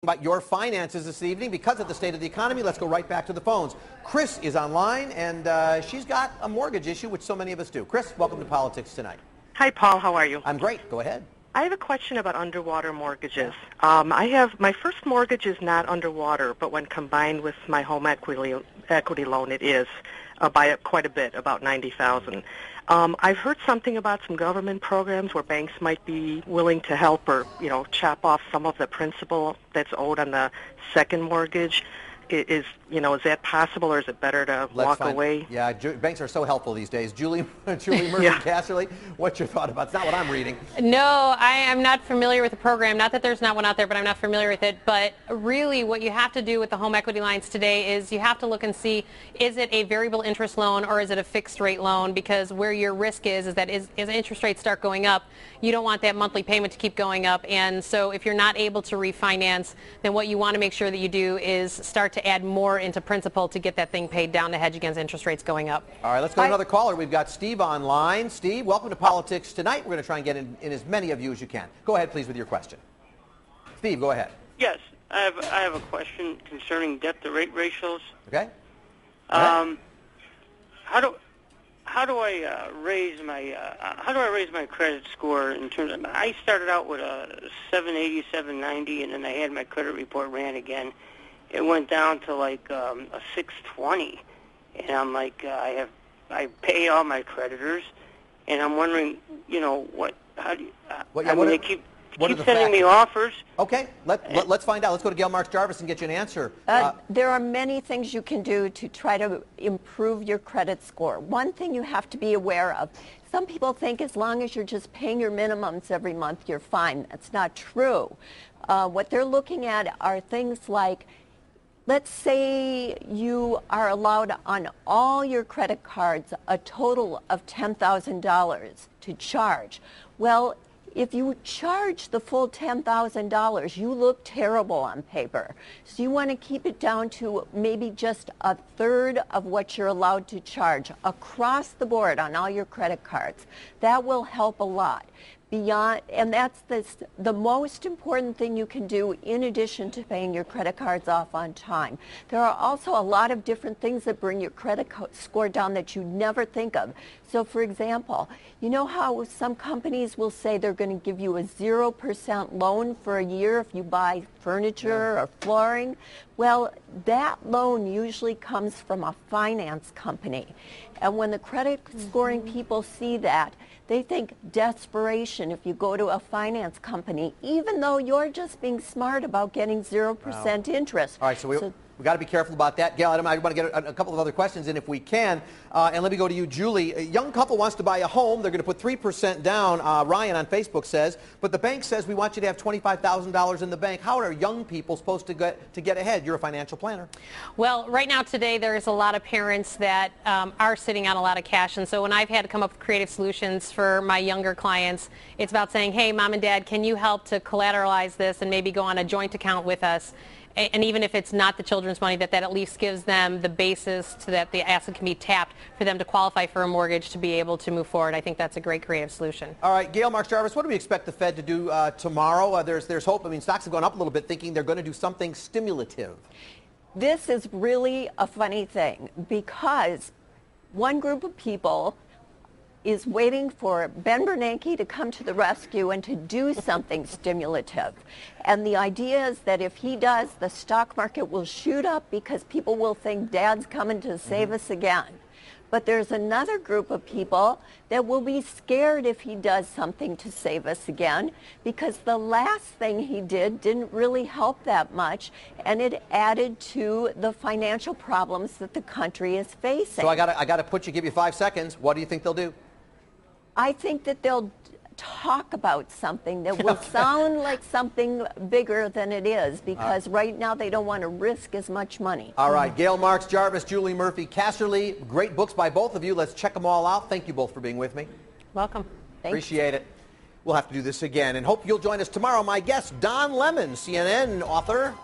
About your finances this evening because of the state of the economy. Let's go right back to the phones. Chris is online, and she's got a mortgage issue, which so many of us do. Chris, welcome to Politics Tonight. Hi, Paul. How are you? I'm great. Go ahead. I have a question about underwater mortgages. My first mortgage is not underwater, but when combined with my home equity loan, it is by quite a bit, about $90,000. I've heard something about some government programs where banks might be willing to help or, chop off some of the principal that's owed on the second mortgage. Is that possible, or is it better to walk away? Yeah, banks are so helpful these days. Julie Murphy-Casserly, what's your thought about it? It's not what I'm reading. No, I am not familiar with the program. Not that there's not one out there, but I'm not familiar with it. But really, what you have to do with the home equity lines today is you have to look and see, is it a variable interest loan or is it a fixed rate loan? Because where your risk is that as interest rates start going up, you don't want that monthly payment to keep going up. And so if you're not able to refinance, then what you want to make sure that you do is start to add more into principal to get that thing paid down to hedge against interest rates going up. All right, let's go to another caller. We've got Steve online. Steve, welcome to Politics Tonight. We're going to try and get in as many of you as you can. Go ahead, please, with your question. Steve, go ahead. Yes, I have a question concerning debt-to-rate ratios. Okay. How do I raise my credit score in terms of? I started out with a 780, 790, and then I had my credit report ran again. It went down to like a 620, and I'm like, I pay all my creditors, and I'm wondering, they keep sending me offers. Okay, let's find out. Let's go to 𝐾𝐻_𝙪𝙧 and get you an answer. There are many things you can do to try to improve your credit score. One thing you have to be aware of, some people think as long as you're just paying your minimums every month, you're fine. That's not true. What they're looking at are things like, let's say you are allowed on all your credit cards a total of $10,000 to charge. Well, if you charge the full $10,000, you look terrible on paper. So you want to keep it down to maybe just a third of what you're allowed to charge across the board on all your credit cards. That will help a lot. And that's the most important thing you can do in addition to paying your credit cards off on time. There are also a lot of different things that bring your credit score down that you never think of. So for example, you know how some companies will say they're going to give you a 0% loan for a year if you buy furniture or flooring? Well, that loan usually comes from a finance company. And when the credit scoring people see that, they think desperation if you go to a finance company, even though you're just being smart about getting 0% interest. All right, so we've got to be careful about that. Gail, I want to get a couple of other questions in if we can. And let me go to you, Julie. A young couple wants to buy a home. They're going to put 3% down, Ryan on Facebook says, but the bank says we want you to have $25,000 in the bank. How are young people supposed to get ahead? You're a financial planner. Well, right now today there's a lot of parents that are sitting on a lot of cash, and so when I've had to come up with creative solutions for my younger clients, it's about saying, hey, mom and dad, can you help to collateralize this and maybe go on a joint account with us? And even if it's not the children's money, that at least gives them the basis so that the asset can be tapped for them to qualify for a mortgage to be able to move forward. I think that's a great creative solution. All right, 𝐾𝐻_𝙪𝙧, what do we expect the Fed to do tomorrow? There's hope. I mean, stocks have gone up a little bit thinking they're going to do something stimulative. This is really a funny thing because one group of people is waiting for Ben Bernanke to come to the rescue and to do something stimulative. And the idea is that if he does, the stock market will shoot up because people will think Dad's coming to save us again. But there's another group of people that will be scared if he does something to save us again, because the last thing he did didn't really help that much, and it added to the financial problems that the country is facing. So I got to give you 5 seconds. What do you think they'll do? I think that they'll talk about something that will sound like something bigger than it is, because right now they don't want to risk as much money. All right, 𝐾𝐻_𝙪𝙧, Julie Murphy-Casserly, great books by both of you. Let's check them all out. Thank you both for being with me. Welcome. Thanks. Appreciate it. We'll have to do this again, and hope you'll join us tomorrow. My guest, Don Lemon, CNN author.